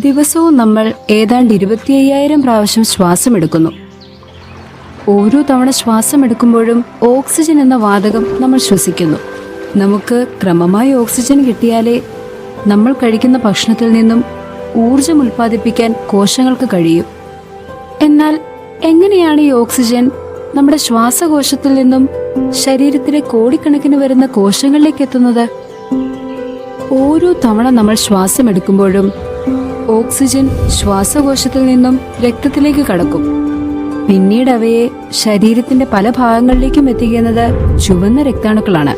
ദിവസവും നമ്മൾ ഏതാണ്ട് 25,000 പ്രാവശ്യം ശ്വാസമെടുക്കുന്നു. ഓരോ തവണ ശ്വാസം എടുക്കുമ്പോഴും ഓക്സിജൻ എന്ന വാതകം നമ്മൾ ശ്വസിക്കുന്നു. നമുക്ക് ക്രമമായി ഓക്സിജൻ കിട്ടിയാലേ നമ്മൾ കഴിക്കുന്ന ഭക്ഷണത്തിൽ നിന്നും ഊർജം ഉൽപ്പാദിപ്പിക്കാൻ കോശങ്ങൾക്ക് കഴിയും. എന്നാൽ എങ്ങനെയാണ് ഈ ഓക്സിജൻ നമ്മുടെ ശ്വാസകോശത്തിൽ നിന്നും ശരീരത്തിലെ കോടിക്കണക്കിന് വരുന്ന കോശങ്ങളിലേക്ക് എത്തുന്നത്? ഓരോ തവണ നമ്മൾ ശ്വാസം എടുക്കുമ്പോഴും ഓക്സിജൻ ശ്വാസകോശത്തിൽ നിന്നും രക്തത്തിലേക്ക് കടക്കും. പിന്നീട് അവയെ ശരീരത്തിന്റെ പല ഭാഗങ്ങളിലേക്കും എത്തിക്കുന്നത് ചുവന്ന രക്താണുക്കളാണ്.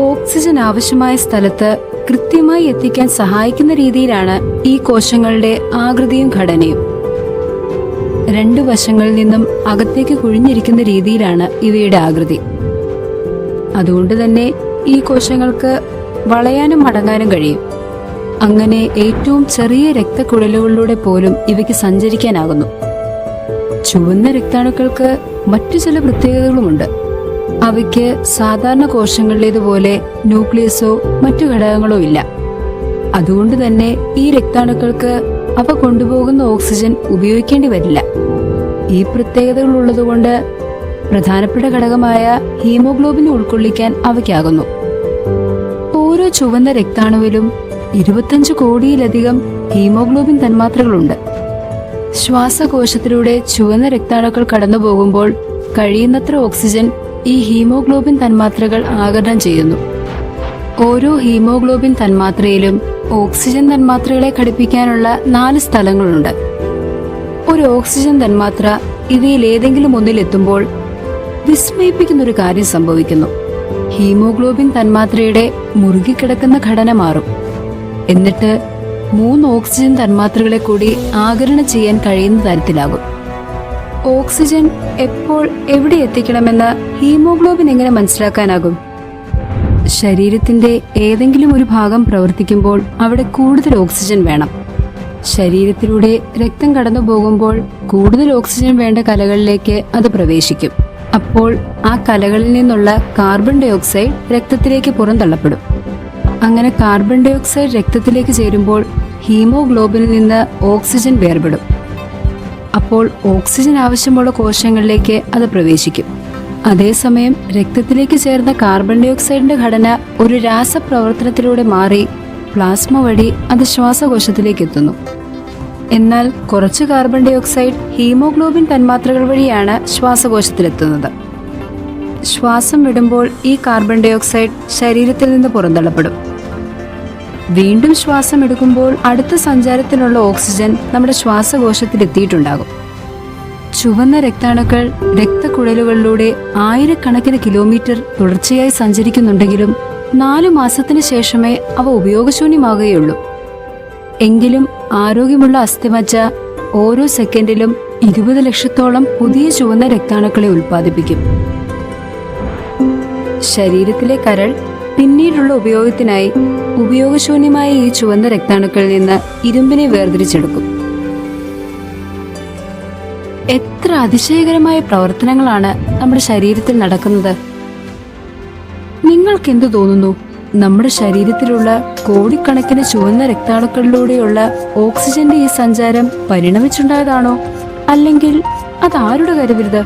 ഓക്സിജൻ ആവശ്യമായ സ്ഥലത്ത് കൃത്യമായി എത്തിക്കാൻ സഹായിക്കുന്ന രീതിയിലാണ് ഈ കോശങ്ങളുടെ ആകൃതിയും ഘടനയും. 2 വശങ്ങളിൽ നിന്നും അകത്തേക്ക് കുഴിഞ്ഞിരിക്കുന്ന രീതിയിലാണ് ഇവയുടെ ആകൃതി. അതുകൊണ്ട് തന്നെ ഈ കോശങ്ങൾക്ക് വളയാനും മടങ്ങാനും കഴിയും. അങ്ങനെ ഏറ്റവും ചെറിയ രക്തക്കുഴലുകളിലൂടെ പോലും ഇവയ്ക്ക് സഞ്ചരിക്കാനാകുന്നു. ചുവന്ന രക്താണുക്കൾക്ക് മറ്റു ചില പ്രത്യേകതകളുമുണ്ട്. അവയ്ക്ക് സാധാരണ കോശങ്ങളിലേതുപോലെ ന്യൂക്ലിയസോ മറ്റു ഘടകങ്ങളോ ഇല്ല. അതുകൊണ്ട് തന്നെ ഈ രക്താണുക്കൾക്ക് അവ കൊണ്ടുപോകുന്ന ഓക്സിജൻ ഉപയോഗിക്കേണ്ടി വരില്ല. ഈ പ്രത്യേകതകൾ ഉള്ളതുകൊണ്ട് പ്രധാനപ്പെട്ട ഘടകമായ ഹീമോഗ്ലോബിനെ ഉൾക്കൊള്ളിക്കാൻ അവയ്ക്കാകുന്നു. ഓരോ ചുവന്ന രക്താണുവിലും 25 കോടിയിലധികം ഹീമോഗ്ലോബിൻ തന്മാത്രകളുണ്ട്. ശ്വാസകോശത്തിലൂടെ ചുവന്ന രക്താണുക്കൾ കടന്നു പോകുമ്പോൾ കഴിയുന്നത്ര ഓക്സിജൻ ഈ ഹീമോഗ്ലോബിൻ തന്മാത്രകൾ ആഗിരണം ചെയ്യുന്നു. ഓരോ ഹീമോഗ്ലോബിൻ തന്മാത്രയിലും ഓക്സിജൻ തന്മാത്രകളെ ഘടിപ്പിക്കാനുള്ള 4 സ്ഥലങ്ങളുണ്ട്. ഒരു ഓക്സിജൻ തന്മാത്ര ഇവയിൽ ഏതെങ്കിലും ഒന്നിലെത്തുമ്പോൾ വിസ്മയിപ്പിക്കുന്നൊരു കാര്യം സംഭവിക്കുന്നു. ഹീമോഗ്ലോബിൻ തന്മാത്രയുടെ മുറുകിക്കിടക്കുന്ന ഘടന മാറും. എന്നിട്ട് 3 ഓക്സിജൻ തന്മാത്രകളെ കൂടി ആഗിരണം ചെയ്യാൻ കഴിയുന്ന തരത്തിലാകും. ഓക്സിജൻ എപ്പോൾ എവിടെ എത്തിക്കണമെന്ന് ഹീമോഗ്ലോബിൻ എങ്ങനെ മനസ്സിലാക്കാനാകും? ശരീരത്തിന്റെ ഏതെങ്കിലും ഒരു ഭാഗം പ്രവർത്തിക്കുമ്പോൾ അവിടെ കൂടുതൽ ഓക്സിജൻ വേണം. ശരീരത്തിലൂടെ രക്തം കടന്നു പോകുമ്പോൾ കൂടുതൽ ഓക്സിജൻ വേണ്ട കലകളിലേക്ക് അത് പ്രവേശിക്കും. അപ്പോൾ ആ കലകളിൽ നിന്നുള്ള കാർബൺ ഡൈ ഓക്സൈഡ് രക്തത്തിലേക്ക് പുറന്തള്ളപ്പെടും. അങ്ങനെ കാർബൺ ഡൈ ഓക്സൈഡ് രക്തത്തിലേക്ക് ചേരുമ്പോൾ ഹീമോഗ്ലോബിനിൽ നിന്ന് ഓക്സിജൻ വേർപെടും. അപ്പോൾ ഓക്സിജൻ ആവശ്യമുള്ള കോശങ്ങളിലേക്ക് അത് പ്രവേശിക്കും. അതേസമയം രക്തത്തിലേക്ക് ചേർന്ന കാർബൺ ഡൈ ഓക്സൈഡിന്റെ ഘടന ഒരു രാസപ്രവർത്തനത്തിലൂടെ മാറി പ്ലാസ്മ വഴി അത് ശ്വാസകോശത്തിലേക്ക് എത്തുന്നു. എന്നാൽ കുറച്ച് കാർബൺ ഡൈ ഓക്സൈഡ് ഹീമോഗ്ലോബിൻ തന്മാത്രകൾ വഴിയാണ് ശ്വാസകോശത്തിലെത്തുന്നത്. ശ്വാസം വിടുമ്പോൾ ഈ കാർബൺ ഡൈ ഓക്സൈഡ് ശരീരത്തിൽ നിന്ന് പുറന്തള്ളപ്പെടും. വീണ്ടും ശ്വാസം എടുക്കുമ്പോൾ അടുത്ത സഞ്ചാരത്തിനുള്ള ഓക്സിജൻ നമ്മുടെ ശ്വാസകോശത്തിൽ എത്തിയിട്ടുണ്ടാകും. ചുവന്ന രക്താണുക്കൾ രക്തക്കുഴലുകളിലൂടെ ആയിരക്കണക്കിന് കിലോമീറ്റർ തുടർച്ചയായി സഞ്ചരിക്കുന്നുണ്ടെങ്കിലും 4 മാസത്തിന് ശേഷമേ അവ ഉപയോഗശൂന്യമാകുകയുള്ളൂ. എങ്കിലും ആരോഗ്യമുള്ള അസ്ഥിമജ്ജ ഓരോ സെക്കൻഡിലും 20 ലക്ഷത്തോളം പുതിയ ചുവന്ന രക്താണുക്കളെ ഉൽപ്പാദിപ്പിക്കും. ശരീരത്തിലെ കരൾ പിന്നീടുള്ള ഉപയോഗത്തിനായി ഉപയോഗശൂന്യമായ ഈ ചുവന്ന രക്താണുക്കളിൽ നിന്ന് ഇരുമ്പിനെ വേർതിരിച്ചെടുക്കും. എത്ര അതിശയകരമായ പ്രവർത്തനങ്ങളാണ് നമ്മുടെ ശരീരത്തിൽ നടക്കുന്നത്! നിങ്ങൾക്കെന്തു തോന്നുന്നു? നമ്മുടെ ശരീരത്തിലുള്ള കോടിക്കണക്കിന് ചുവന്ന രക്താണുക്കളിലൂടെയുള്ള ഓക്സിജന്റെ ഈ സഞ്ചാരം പരിണമിച്ചുണ്ടായതാണോ, അല്ലെങ്കിൽ അതാരുടെ കരുവിരുത്?